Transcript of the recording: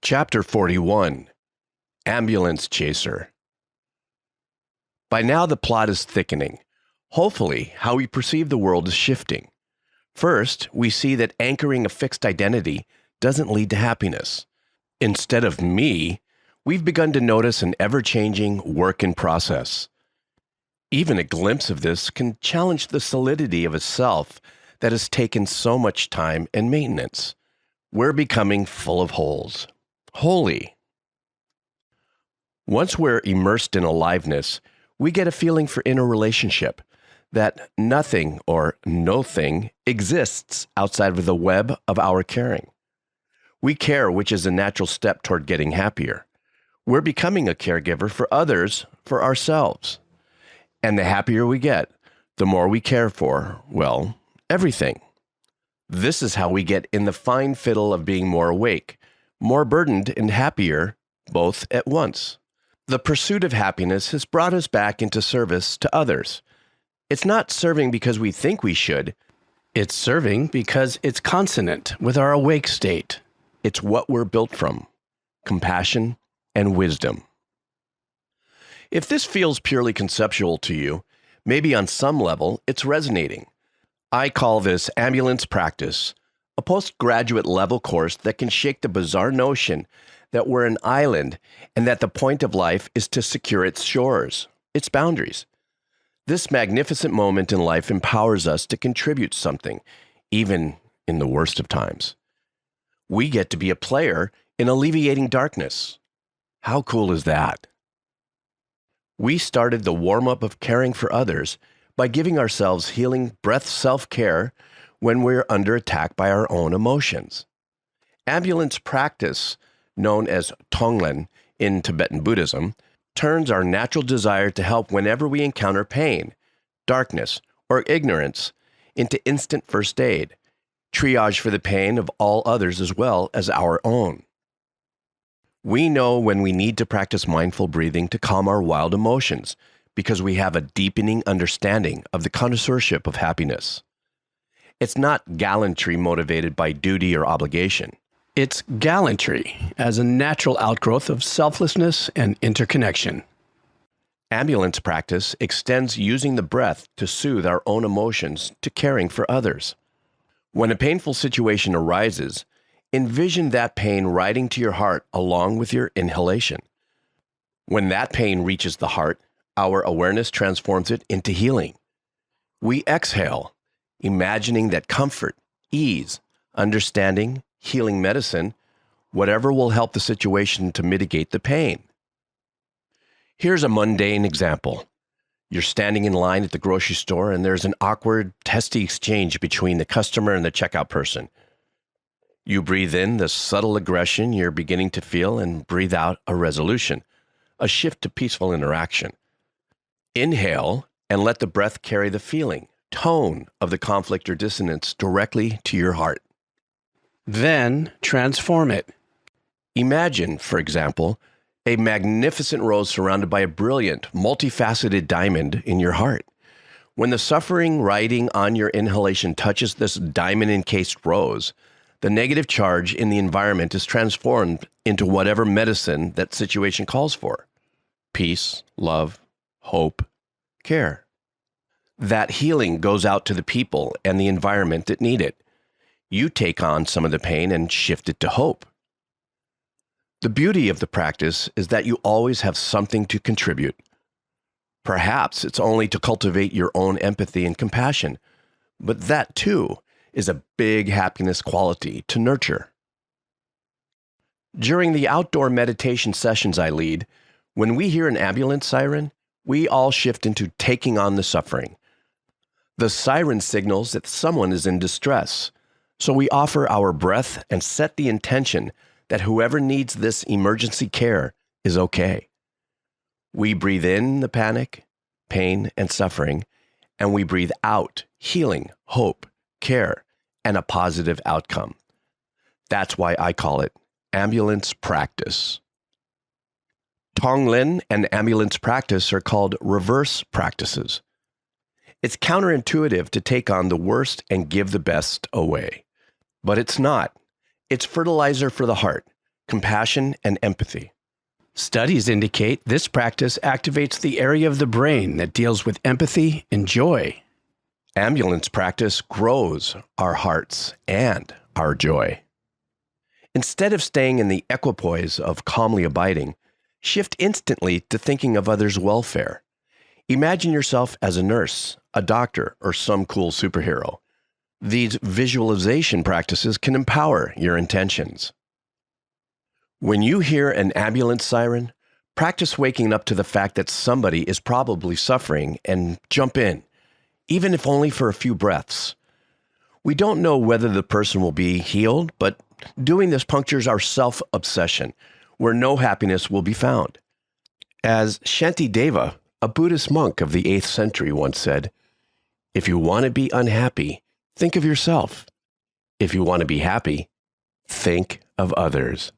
Chapter 41, Ambulance Chaser. By now the plot is thickening. Hopefully, how we perceive the world is shifting. First, we see that anchoring a fixed identity doesn't lead to happiness. Instead of me, we've begun to notice an ever-changing work in process. Even a glimpse of this can challenge the solidity of a self that has taken so much time and maintenance. We're becoming full of holes. Holy. Once we're immersed in aliveness, we get a feeling for inner relationship, that nothing or no thing exists outside of the web of our caring. We care, which is a natural step toward getting happier. We're becoming a caregiver for others, for ourselves. And the happier we get, the more we care for, well, everything. This is how we get in the fine fiddle of being more awake, more burdened and happier, both at once. The pursuit of happiness has brought us back into service to others. It's not serving because we think we should. It's serving because it's consonant with our awake state. It's what we're built from: compassion and wisdom. If this feels purely conceptual to you, maybe on some level it's resonating. I call this ambulance practice, a postgraduate level course that can shake the bizarre notion that we're an island and that the point of life is to secure its shores, its boundaries. This magnificent moment in life empowers us to contribute something, even in the worst of times. We get to be a player in alleviating darkness. How cool is that? We started the warm-up of caring for others by giving ourselves healing breath self-care when we're under attack by our own emotions. Ambulance practice, known as Tonglen in Tibetan Buddhism, turns our natural desire to help whenever we encounter pain, darkness, or ignorance into instant first aid, triage for the pain of all others as well as our own. We know when we need to practice mindful breathing to calm our wild emotions because we have a deepening understanding of the connoisseurship of happiness. It's not gallantry motivated by duty or obligation. It's gallantry as a natural outgrowth of selflessness and interconnection. Ambulance practice extends using the breath to soothe our own emotions to caring for others. When a painful situation arises, envision that pain riding to your heart along with your inhalation. When that pain reaches the heart, our awareness transforms it into healing. We exhale, imagining that comfort, ease, understanding, healing medicine, whatever will help the situation to mitigate the pain. Here's a mundane example. You're standing in line at the grocery store and there's an awkward, testy exchange between the customer and the checkout person. You breathe in the subtle aggression you're beginning to feel and breathe out a resolution, a shift to peaceful interaction. Inhale and let the breath carry the feeling, tone of the conflict or dissonance directly to your heart. Then transform it. Imagine, for example, a magnificent rose surrounded by a brilliant, multifaceted diamond in your heart. When the suffering riding on your inhalation touches this diamond-encased rose, the negative charge in the environment is transformed into whatever medicine that situation calls for: peace, love, hope, care. That healing goes out to the people and the environment that need it. You take on some of the pain and shift it to hope. The beauty of the practice is that you always have something to contribute. Perhaps it's only to cultivate your own empathy and compassion, but that too is a big happiness quality to nurture. During the outdoor meditation sessions I lead, when we hear an ambulance siren, we all shift into taking on the suffering. The siren signals that someone is in distress, so we offer our breath and set the intention that whoever needs this emergency care is okay. We breathe in the panic, pain, and suffering, and we breathe out healing, hope, care, and a positive outcome. That's why I call it ambulance practice. Tonglen and ambulance practice are called reverse practices. It's counterintuitive to take on the worst and give the best away. But it's not. It's fertilizer for the heart, compassion, and empathy. Studies indicate this practice activates the area of the brain that deals with empathy and joy. Ambulance practice grows our hearts and our joy. Instead of staying in the equipoise of calmly abiding, shift instantly to thinking of others' welfare. Imagine yourself as a nurse, a doctor, or some cool superhero. These visualization practices can empower your intentions. When you hear an ambulance siren, practice waking up to the fact that somebody is probably suffering and jump in, even if only for a few breaths. We don't know whether the person will be healed, but doing this punctures our self-obsession, where no happiness will be found. As Shantideva, a Buddhist monk of the 8th century, once said, "If you want to be unhappy, think of yourself. If you want to be happy, think of others."